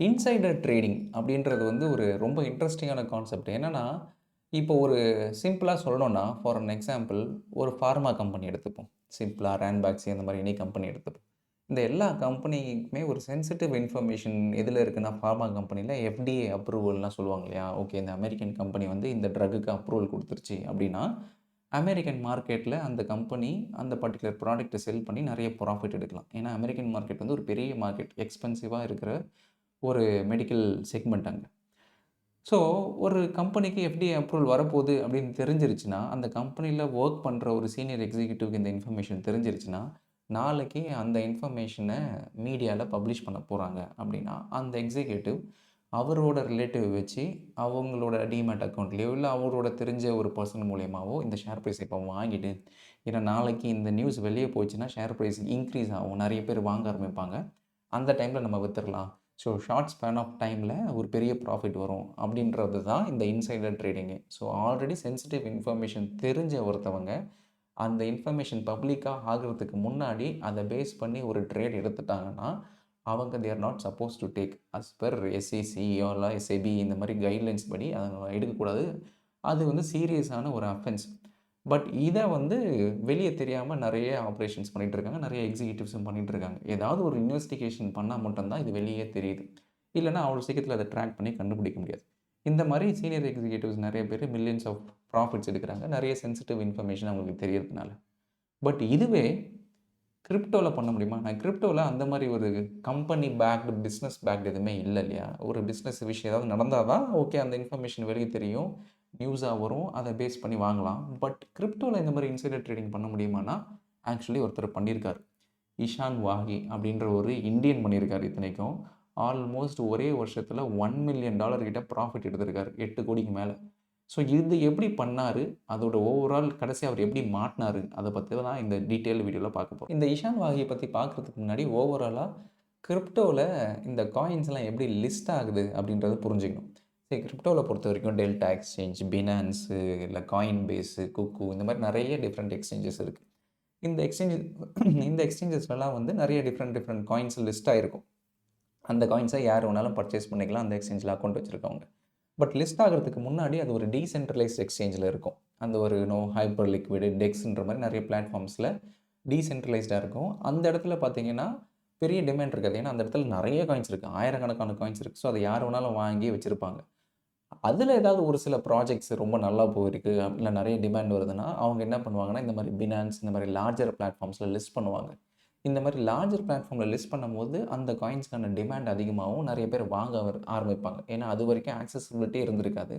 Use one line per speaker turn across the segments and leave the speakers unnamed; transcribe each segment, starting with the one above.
Insider trading அப்படின்றது வந்து ஒரு ரொம்ப இன்ட்ரஸ்டிங்கான கான்செப்ட். என்னன்னா, இப்போ ஒரு சிம்பிளா சொல்லணும்னா, ஃபார் அன் எக்ஸாம்பிள் ஒரு ஃபார்மா கம்பெனி எடுத்துப்போம். சிம்பிளா ரான்பாக்ஸி அந்த மாரி எனி கம்பெனி எடுத்துப்போம். இந்த எல்லா கம்பெனிக்குமே ஒரு சென்சிட்டிவ் இன்ஃபர்மேஷன் எதுல இருக்குன்னா, ஃபார்மா கம்பெனில FDA அப்ரூவல்லாம் சொல்லுவாங்க இல்லையா? ஓகே இந்த அமெரிக்கன் கம்பெனி வந்து இந்த ட்ரக்குக்கு அப்ரூவல் குடுத்துருச்சு அப்படின்னா, அமெரிக்கன் மார்க்கெட்ல அந்த கம்பெனி அந்த பர்ட்டிகுலர் ப்ராடக்ட்ட செல் பண்ணி நெறைய ப்ராஃபிட் எடுக்கலாம். ஏன்னா, அமெரிக்கன் மார்க்கெட் வந்து ஒரு பெரிய மார்க்கெட். எக்ஸ்பென்சிவா இருக்கிற ஒரு மெடிக்கல் செக்மெண்ட் அங்க. ஸோ, ஒரு கம்பெனிக்கு FDA அப்ரூவல் வரப்போது அப்படின்னு தெரிஞ்சிருச்சுன்னா, அந்த கம்பெனில வொர்க் பண்ற ஒரு சீனியர் எக்ஸிக்யூட்டிவ்க்கு இந்த இன்ஃபர்மேஷன் தெரிஞ்சிருச்சுன்னா, நாளைக்கு அந்த இன்ஃபர்மேஷன மீடியால பப்ளிஷ் பண்ண போறாங்க அப்படின்னா, அந்த எக்ஸிக்யூட்டிவ் அவரோட ரிலேட்டிவ் வச்சு அவங்களோட டீமேட் அக்கவுண்ட்லயோ, இல்ல அவரோட தெரிஞ்ச ஒரு பெர்சன் மூலியமாவோ இந்த ஷேர் பிரைஸ் இப்போ வாங்கிட்டு, ஏன்னா நாளைக்கு இந்த நியூஸ் வெளிய போச்சுன்னா ஷேர் பிரைஸ் இன்க்ரீஸ் ஆகும். நெறைய பேர் வாங்க ஆரம்பிப்பாங்க. அந்த டைம்ல நம்ம வித்துறலாம். ஸோ ஷார்ட் ஸ்பேன் ஆஃப் டைம்ல ஒரு பெரிய ப்ராஃபிட் வரும் அப்படின்றது தான் இந்த இன்சைடர் ட்ரேடிங்கே. ஸோ ஆல்ரெடி சென்சிட்டிவ் இன்ஃபர்மேஷன் தெரிஞ்ச ஒருத்தவங்க, அந்த இன்ஃபர்மேஷன் பப்ளிக்கா ஆகுறதுக்கு முன்னாடி அத பேஸ் பண்ணி ஒரு ட்ரேட் எடுத்துட்டாங்கன்னா, அவங்க they are not supposed to take as per SEC இல்ல SEBI இந்த மாரி கைட்லைன்ஸ் படி அத எடுக்கக்கூடாது. அது வந்து சீரியஸான ஒரு அஃபென்ஸ். பட் இத வந்து வெளிய தெரியாம நெறைய ஆப்பரேஷன்ஸ் பண்ணிட்டு இருக்காங்க. நெறைய எக்ஸிக்யூட்டிவ்ஸும் பண்ணிட்டு இருக்காங்க. ஏதாவது ஒரு இன்வெஸ்டிகேஷன் பண்ணா மட்டும் தான் இது வெளியே தெரியுது. இல்லன்னா அவ்வளோ சீக்கிரத்தில அத ட்ராக் பண்ணி கண்டுபிடிக்க முடியாது. இந்த மாரி சீனியர் எக்ஸிக்யூட்டிவ்ஸ் நெறைய பேரு மில்லியன்ஸ் ஆஃப் ப்ராஃபிட்ஸ் எடுக்குறாங்க. நெறைய சென்சிட்டிவ் இன்ஃபர்மேஷன் அவங்களுக்கு தெரியறதுனால. பட் இதுவே கிரிப்டோல பண்ண முடியுமா? நான் கிரிப்டோல அந்த மாரி ஒரு கம்பெனி பேக்டு, பிசினஸ் பேக்டு எதுவுமே இல்ல இல்லையா? ஒரு பிசினஸ் விஷயம் ஏதாவது நடந்தா தான், ஓகே அந்த இன்ஃபர்மேஷன் வெளிய தெரியும். நியூஸா வரும். அத பேஸ் பண்ணி வாங்கலாம். பட் கிரிப்டோல இந்த மாரி இன்சைடர் ட்ரேடிங் பண்ண முடியுமான்னா, ஆக்சுவலி ஒருத்தர் பண்ணியிருக்காரு. இஷான் வாஹி அப்படின்ற ஒரு இந்தியன் பண்ணியிருக்காரு இத்தனைக்கும். ஆல்மோஸ்ட் ஒரே வருஷத்துல $1,000,000 கிட்ட ப்ராஃபிட் எடுத்திருக்காரு. 8,00,00,000க்கு மேல. ஸோ இது எப்படி பண்ணாரு? அதோட ஓவரால் கடைசியா அவர் எப்படி மாட்னாரு? அத பத்தி தான் இந்த டீட்டெயில் வீடியோல பார்க்க போறோம். இந்த இஷான் வாகிய பத்தி பார்க்கறதுக்கு முன்னாடி ஓவராலா கிரிப்டோல இந்த காயின்ஸ்லாம் எப்படி லிஸ்ட் ஆகுது அப்படின்றத புரிஞ்சுக்கணும். சரி கிரிப்டோல பொறுத்தவரைக்கும் டெல்டா எக்ஸ்சேஞ்ச், பினான்ஸு, இல்ல காயின் பேஸு, குக்கு இந்த மாரி நெறைய டிஃபரெண்ட் எக்ஸ்சேஞ்சஸ் இருக்கு. இந்த எக்ஸ்சேஞ்ச் இந்த எக்ஸ்சேஞ்சஸ்லலாம் வந்து நெறைய டிஃபரெண்ட் டிஃபரெண்ட் காயின்ஸ் லிஸ்ட் ஆயிருக்கும். அந்த காயின்ஸ யார் வேணாலும் பர்ச்சேஸ் பண்ணிக்கலாம். அந்த எக்ஸ்சேஞ்ச்ல அக்கவுண்ட் வச்சிருக்கவங்க. பட் லிஸ்ட் ஆகுறதுக்கு முன்னாடி அது ஒரு டீசென்ட்ரலைஸ்ட் எக்ஸ்சேஞ்சில இருக்கும். அந்த ஒரு ஹைப்பர் லிக்விட், டெக்ஸ்ன்ற மாரி நெறைய பிளாட்ஃபார்ம்ஸ்ல டீசென்ட்ரலைஸ்டா இருக்கும். அந்த இடத்துல பார்த்தீங்கன்னா, பெரிய டிமாண்ட் இருக்காது. ஏன்னா, அந்த இடத்துல நெறைய காயின்ஸ் இருக்கு. ஆயிரக்கணக்கான காயின்ஸ் இருக்கு. ஸோ, அத யார் வேணாலும் வாங்கி வச்சிருப்பாங்க. அதுல ஏதாவது ஒரு சில ப்ராஜெக்ட்ஸ் ரொம்ப நல்லா போயிருக்கு, இல்ல நெறைய டிமாண்ட் வருதுன்னா, அவங்க என்ன பண்ணுவாங்கன்னா, இந்த மாரி பினான்ஸ் இந்த மாரி லார்ஜர் பிளாட்ஃபார்ம்ஸ்ல லிஸ்ட் பண்ணுவாங்க. இந்த மாரி லார்ஜர் பிளாட்ஃபார்ம்ல லிஸ்ட் பண்ணும்போது, அந்த காயின்ஸ்க்கான டிமாண்ட் அதிகமாவும், நெறைய பேர் வாங்க ஆரம்பிப்பாங்க. ஏன்னா, அதுவரைக்கும் ஆக்சஸிபிலிட்டி இருந்திருக்காது.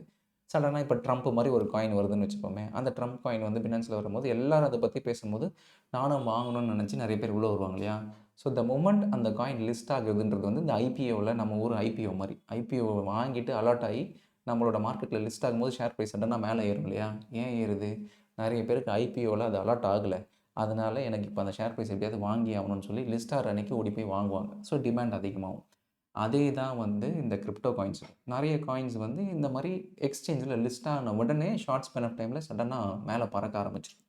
சடனா இப்ப ட்ரம்ப் மாரி ஒரு காயின் வருதுன்னு வச்சுக்கோமே, அந்த ட்ரம்ப் காயின் வந்து பினான்ஸ்ல வரும்போது, எல்லாரும் அத பத்தி பேசும்போது, நானும் வாங்கணும்னு நெனச்சு நெறைய பேர் உள்ள வருவாங்க இல்லையா? ஸோ, த மொமெண்ட் அந்த காயின் லிஸ்ட் ஆகுதுன்றது வந்து இந்த IPOல நம்ம ஊர் IPO மாரி. IPO வாங்கிட்டு அலாட் ஆயி, நம்மளோட மார்க்கெட்ல லிஸ்ட் ஆகும்போது ஷேர் பிரைஸ் சடனா மேல ஏறும் இல்லையா? ஏன் ஏறுது? நெறைய பேருக்கு IPOல அது அலாட் ஆகல. அதனால எனக்கு இப்ப அந்த ஷேர் பிரைஸ் எப்படியாவது வாங்கி ஆகணும்னு சொல்லி லிஸ்ட் ஆகுற அன்னைக்கு ஓடி போய் வாங்குவாங்க. ஸோ டிமாண்ட் அதிகமாகும். அதே தான் வந்து இந்த கிரிப்டோ காயின்ஸ். நெறைய காயின்ஸ் வந்து இந்த மாரி எக்ஸ்சேஞ்சில லிஸ்ட் ஆன உடனே ஷார்ட் ஸ்பேன் ஆஃப் டைம்ல சடனா மேல பறக்க ஆரம்பிச்சுரும்.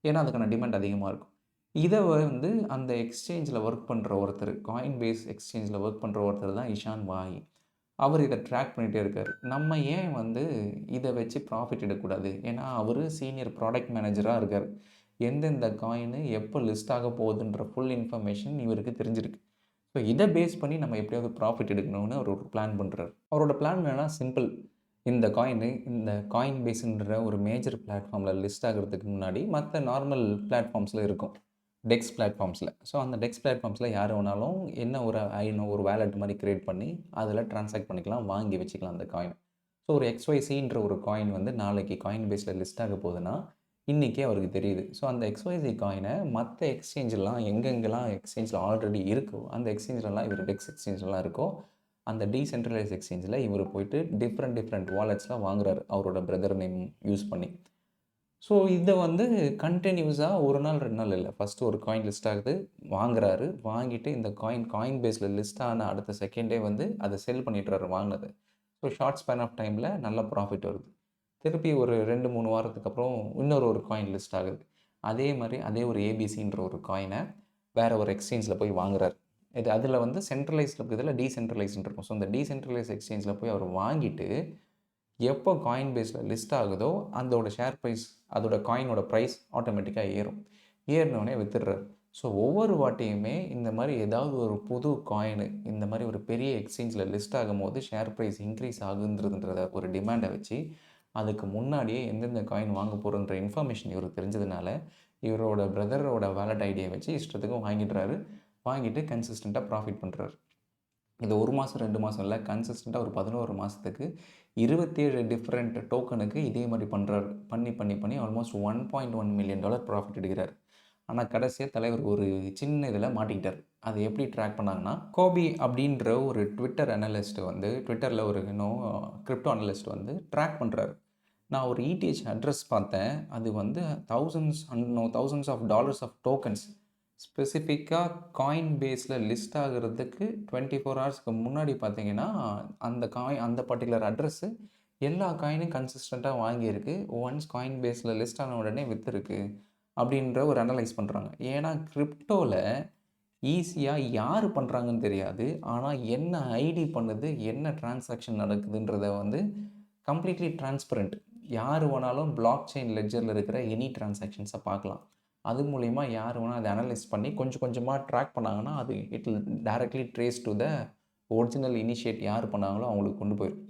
ஏன்னா அதுக்கான டிமாண்ட் அதிகமா இருக்கும். இத வந்து அந்த எக்ஸ்சேஞ்சில வொர்க் பண்ற ஒருத்தர், காயின் பேஸ் எக்ஸ்சேஞ்சில வொர்க் பண்ற ஒருத்தர் தான் இஷான் வாயி. அவரு இத ட்ராக் பண்ணிட்டே இருக்காரு. நம்ம ஏன் வந்து இத வச்சு ப்ராஃபிட் எடுக்கக்கூடாது? ஏன்னா, அவரு சீனியர் ப்ராடக்ட் மேனேஜரா இருக்காரு. எந்தெந்த காயினு எப்ப லிஸ்ட் ஆக போகுதுன்ற ஃபுல் இன்ஃபர்மேஷன் இவருக்கு தெரிஞ்சிருக்கு. ஸோ, இத பேஸ் பண்ணி நம்ம எப்படியாவது ப்ராஃபிட் எடுக்கணும்னு அவரு ஒரு பிளான் பண்றாரு. அவரோட பிளான் என்னன்னா சிம்பிள். இந்த காயினு இந்த காயின் பேஸ்ன்ற ஒரு மேஜர் பிளாட்ஃபார்ம்ல லிஸ்ட் ஆகுறதுக்கு முன்னாடி மத்த நார்மல் பிளாட்ஃபார்ம்ஸ்ல இருக்கும். டெக்ஸ் பிளாட்ஃபார்ம்ஸ்ல. ஸோ, அந்த டெக்ஸ் பிளாட்ஃபார்ம்ஸ்ல யார் வேணாலும் என்ன ஒரு ஒரு வாலெட் மாரி கிரியேட் பண்ணி, அதில டிரான்சாக்ட் பண்ணிக்கலாம். வாங்கி வச்சுக்கலாம் அந்த காயின். ஸோ, ஒரு XYZன்ற ஒரு காயின் வந்து நாளைக்கு காயின் பேஸ்ல லிஸ்ட் ஆக போகுதுன்னா, இன்னைக்கே அவருக்கு தெரியுது. ஸோ, அந்த XYZ காயின மத்த எக்ஸ்சேஞ்ச்லாம் எங்கெங்கலாம் எக்ஸ்சேஞ்ச்ல ஆல்ரெடி இருக்கோ, அந்த எக்ஸ்சேஞ்ச்லலாம் இவரு டெக்ஸ் எக்ஸ்சேஞ்ச்லலாம் இருக்கோ, அந்த டீசென்ட்ரலைஸ்ட் எக்ஸ்சேஞ்ச்ல இவரு போயிட்டு டிஃபரெண்ட் டிஃபரெண்ட் வாலெட்ஸ்ல வாங்குறாரு. அவரோட பிரதர் நேம் யூஸ் பண்ணி. ஸோ, இத வந்து கன்டினியூஸா 1 நாள், 2 நாள் இல்ல. ஃபர்ஸ்ட்டு ஒரு காயின் லிஸ்ட் ஆகுது. வாங்குறாரு. வாங்கிட்டு இந்த காயின் பேஸ்ல லிஸ்ட் ஆன அடுத்த செகண்டே வந்து அத செல் பண்ணிடுறாரு வாங்குனத. ஸோ, ஷார்ட் ஸ்பேன் ஆஃப் டைம்ல நல்ல ப்ராஃபிட் வருது. திருப்பி ஒரு 2, 3 வாரத்துக்கு அப்புறம் இன்னொரு ஒரு காயின் லிஸ்ட் ஆகுது. அதே மாரி அதே ஒரு ABCன்ற ஒரு காயின வேற ஒரு எக்ஸ்சேஞ்ச்ல போய் வாங்குறாரு. இது அதில் வந்து சென்ட்ரலைஸ்டு இருக்கிறதுல டீசென்ட்ரலைஸ்டு இருக்கும். ஸோ இந்த டீசென்ட்ரலைஸ் எக்ஸ்சேஞ்சில் போய் அவர் வாங்கிட்டு எப்போ காயின் பேஸில் லிஸ்ட் ஆகுதோ அதோட ஷேர் ப்ரைஸ், அதோட காயினோட ப்ரைஸ் ஆட்டோமேட்டிக்காக ஏறும். ஏறினோடனே வித்துடுறாரு. ஸோ ஒவ்வொரு வாட்டியுமே இந்த மாதிரி ஏதாவது ஒரு புது காயினு இந்த மாதிரி ஒரு பெரிய எக்ஸ்சேஞ்சில் லிஸ்ட் ஆகும்போது ஷேர் ப்ரைஸ் இன்க்ரீஸ் ஆகுன்றதுன்றத ஒரு டிமாண்டை வச்சு அதுக்கு முன்னாடியே எந்தெந்த காயின் வாங்க போகிறன்ற இன்ஃபர்மேஷன் இவருக்கு தெரிஞ்சதுனால இவரோட பிரதரோட வேலட் ஐடியை வச்சு இஷ்டத்துக்கும் வாங்கிடுறாரு. வாங்கிட்டு கன்சிஸ்டண்ட்டாக ப்ராஃபிட் பண்ணுறாரு. இது 1 மாதம் 2 மாதம் இல்லை, கன்சிஸ்டண்ட்டாக ஒரு 11 மாதத்துக்கு 27 டிஃப்ரெண்ட் டோக்கனுக்கு இதே மாதிரி பண்ணுறாரு. பண்ணி ஆல்மோஸ்ட் $1.1 மில்லியன் ப்ராஃபிட் எடுக்கிறார். ஆனால் கடைசியாக தலைவர் ஒரு சின்ன இதில் மாட்டிக்கிட்டார். அதை எப்படி ட்ராக் பண்ணாங்கன்னா, கோபி அப்படின்ற ஒரு ட்விட்டர் அனலிஸ்ட் வந்து ட்விட்டரில் ஒரு கிரிப்டோ அனலிஸ்ட் வந்து ட்ராக் பண்ணுறாரு. நான் ஒரு ETH அட்ரஸ் பார்த்தேன். அது வந்து thousands of dollars of tokens ஸ்பெசிஃபிக்காக காயின் பேஸில் லிஸ்ட் ஆகிறதுக்கு 24 ஹவர்ஸ்க்கு முன்னாடி பார்த்தீங்கன்னா அந்த பர்டிகுலர் அட்ரஸ்ஸு எல்லா காயினும் கன்சிஸ்டண்ட்டாக வாங்கியிருக்கு. ஒன்ஸ் காயின் பேஸில் லிஸ்ட் ஆன உடனே விற்றுருக்கு அப்படின்ற ஒரு அனலைஸ் பண்ணுறாங்க. ஏன்னா கிரிப்டோவில் ஈஸியாக யார் பண்ணுறாங்கன்னு தெரியாது. ஆனால் என்ன ஐடி பண்ணுது, என்ன டிரான்சாக்ஷன் நடக்குதுன்றத வந்து கம்ப்ளீட்லி டிரான்ஸ்பரண்ட். யார் வேணாலும் பிளாக் செயின் லெட்ஜரில் இருக்கிற எனி டிரான்சாக்ஷன்ஸை பார்க்கலாம். அது மூலிமா யார் வேணால் அதை அனலைஸ் பண்ணி கொஞ்சம் கொஞ்சமாக ட்ராக் பண்ணாங்கன்னா அது it will directly trace to the original initiate யார் பண்ணாங்களோ அவங்களுக்கு கொண்டு போயிடும்.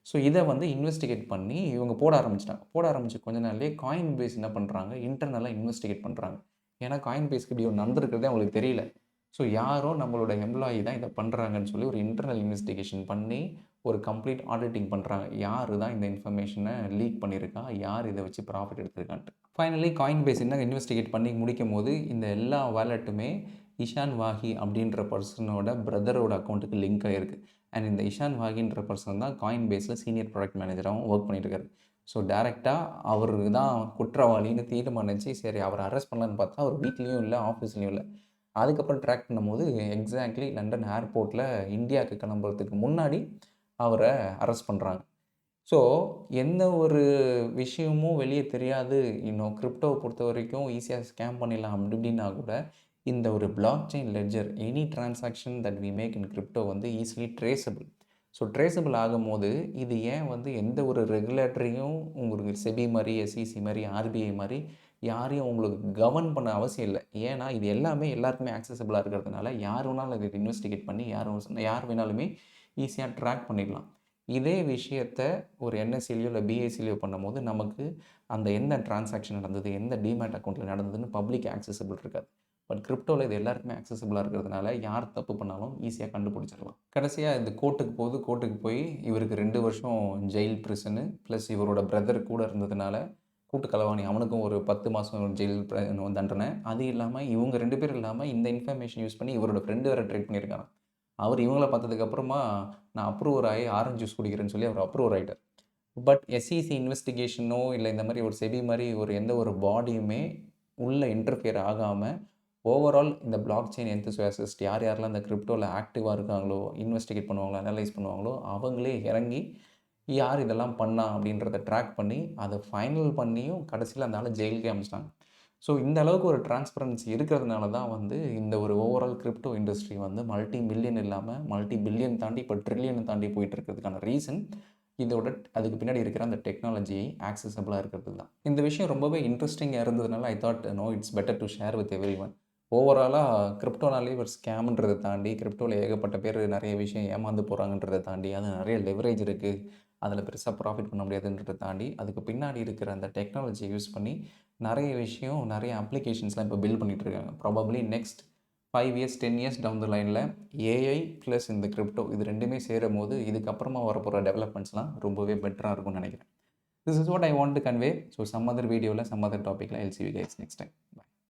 ஸோ இதை வந்து இன்வெஸ்டிகேட் பண்ணி இவங்க போட ஆரம்பிச்சு கொஞ்ச நாள்லேயே காயின் பேஸ் என்ன பண்ணுறாங்க, இன்டர்னலாக இன்வெஸ்டிகேட் பண்ணுறாங்க. ஏன்னா காயின் பேஸ்க்கு இப்படி ஒன்று நடந்திருக்கிறதே அவங்களுக்கு தெரியல. ஸோ யாரோ நம்மளோட எம்ப்ளாயி தான் இதை பண்ணுறாங்கன்னு சொல்லி ஒரு இன்டர்னல் இன்வெஸ்டிகேஷன் பண்ணி ஒரு கம்ப்ளீட் ஆடிட்டிங் பண்ணுறாங்க. யார் தான் இந்த இன்ஃபர்மேஷனை லீக் பண்ணியிருக்கா, யார் இதை வச்சு ப்ராஃபிட் எடுத்திருக்கான்ட்டு. ஃபைனலி காயின் பேஸ் என்ன இன்வெஸ்டிகேட் பண்ணி முடிக்கும் போது இந்த எல்லா வேலட்டுமே இஷான் வாஹி அப்படின்ற பர்சனோட பிரதரோட அக்கௌண்ட்டுக்கு லிங்க் ஆகிருக்கு. அண்ட் இந்த இஷான் வாஹின்ற பர்சன் தான் காயின் பேஸில் சீனியர் ப்ராடக்ட் மேனேஜராகவும் ஒர்க் பண்ணியிருக்காரு. ஸோ டேரெக்டாக அவர் தான் குற்றவாளின்னு தீர்மானிச்சு சரி அவரை அரெஸ்ட் பண்ணலான்னு பார்த்தா அவர் வீட்லேயும் இல்லை, ஆஃபீஸ்லேயும் இல்லை. அதுக்கப்புறம் ட்ராக் பண்ணும்போது எக்ஸாக்ட்லி லண்டன் ஏர்போர்ட்டில் இந்தியாவுக்கு கிளம்புறதுக்கு முன்னாடி அவரை அரெஸ்ட் பண்ணுறாங்க. ஸோ எந்த ஒரு விஷயமும் வெளியே தெரியாது, இன்னும் கிரிப்டோவை பொறுத்த வரைக்கும் ஈஸியாக ஸ்கேம் பண்ணிடலாம் அப்படி இப்படின்னா கூட இந்த ஒரு block chain ledger any transaction that we make in crypto வந்து ஈஸிலி ட்ரேசபிள். ஸோ ட்ரேசபிள் ஆகும்போது இது ஏன் வந்து எந்த ஒரு ரெகுலேட்டரியும் உங்களுக்கு செபி மாதிரி, SEC மாதிரி, RBI மாதிரி யாரையும் உங்களுக்கு கவர்ன் பண்ண அவசியம் இல்லை. ஏன்னா இது எல்லாமே எல்லாருக்குமே ஆக்சசபிளாக இருக்கிறதுனால யார் வேணாலும் இதை இன்வெஸ்டிகேட் பண்ணி யார் வேணாலுமே ஈஸியாக ட்ராக் பண்ணிடலாம். இதே விஷயத்த ஒரு NSEலையோ இல்லை BSEலையோ பண்ணும்போது நமக்கு அந்த எந்த டிரான்சாக்ஷன் நடந்தது, எந்த டிமேட் அக்கௌண்ட்டில் நடந்ததுன்னு பப்ளிக் ஆக்சசபிள் இருக்காது. பட் கிரிப்டோவில் இது எல்லாருக்குமே ஆக்சசபிளாக இருக்கிறதுனால யார் தப்பு பண்ணாலும் ஈஸியாக கண்டுபிடிச்சிடலாம். கடைசியாக இந்த கோர்ட்டுக்கு போய் இவருக்கு 2 வருஷம் ஜெயில் பிரிசனு ப்ளஸ் இவரோட பிரதர் கூட இருந்ததுனால கூட்டு களவாணி அவனுக்கும் ஒரு 10 மாதம் ஜெயில் தண்டனை. அது இல்லாமல் இவங்க 2 பேர் இல்லாமல் இந்த இன்ஃபர்மேஷன் யூஸ் பண்ணி இவரோட ஃப்ரெண்டு வேறு ட்ரேட் பண்ணியிருக்காங்க. அவர் இவங்கள பார்த்ததுக்கப்புறமா நான் அப்ரூவர் ஆகி ஆரஞ்சு ஜூஸ் குடிக்கிறேன்னு சொல்லி அவர் அப்ரூவர் ஆகிட்டார். பட் SEC இன்வெஸ்டிகேஷனோ இல்லை இந்த மாதிரி ஒரு செபி மாதிரி ஒரு எந்த ஒரு பாடியுமே உள்ளே இன்டர்ஃபியர் ஆகாமல் ஓவரால் இந்த பிளாக் செயின் எந்தூசியாசிஸ்ட் யாரெல்லாம் இந்த கிரிப்டோவில் ஆக்டிவாக இருக்காங்களோ, இன்வெஸ்டிகேட் பண்ணுவாங்களோ, அனலைஸ் பண்ணுவாங்களோ அவங்களே இறங்கி யார் இதெல்லாம் பண்ணா அப்படின்றத ட்ராக் பண்ணி அதை ஃபைனல் பண்ணியும் கடைசியில் அந்த ஆளை ஜெயிலுக்கே அனுப்பிச்சிட்டாங்க. ஸோ இந்த அளவுக்கு ஒரு டிரான்ஸ்பரன்சி இருக்கிறதுனால தான் வந்து இந்த ஒரு ஓவரால் கிரிப்டோ இண்டஸ்ட்ரி வந்து மல்டி மில்லியன் இல்லாமல் மல்டி பில்லியன் தாண்டி இப்போ ட்ரில்லியனை தாண்டி போயிட்டு இருக்கிறதுக்கான ரீசன் இதோட அதுக்கு பின்னாடி இருக்கிற அந்த டெக்னாலஜி ஆக்சசபிளாக இருக்கிறது தான். இந்த விஷயம் ரொம்பவே இன்ட்ரெஸ்டிங்காக இருந்ததுனால I thought it's better to share with every one. ஓவராலாக கிரிப்டோனாலே ஒரு ஸ்கேம்ன்றதை தாண்டி கிரிப்டோவில் ஏகப்பட்ட பேர் நிறைய விஷயம் ஏமாந்து போகிறாங்கன்றதை தாண்டி அது நிறைய லெவரேஜ் இருக்குது, அதில் பெருசாக ப்ராஃபிட் பண்ண முடியாதுன்றதை தாண்டி அதுக்கு பின்னாடி இருக்கிற அந்த டெக்னாலஜியை யூஸ் பண்ணி நிறைய விஷயம் நிறைய அப்ளிகேஷன்ஸ்லாம் இப்போ பில்ட் பண்ணிகிட்ருக்காங்க. Probably next 5 years 10 years down the லைனில் AI ப்ளஸ் இந்த கிரிப்டோ இது ரெண்டுமே சேரும் போது இதுக்கப்புறமா வரப்போகிற டெவலப்மெண்ட்ஸ்லாம் ரொம்பவே பெட்டராக இருக்கும்னு நினைக்கிறேன். This is what I want to convey. So some other வீடியோவில் சம் அதர் டாப்பிக்கில் I'll see you guys next time. Bye.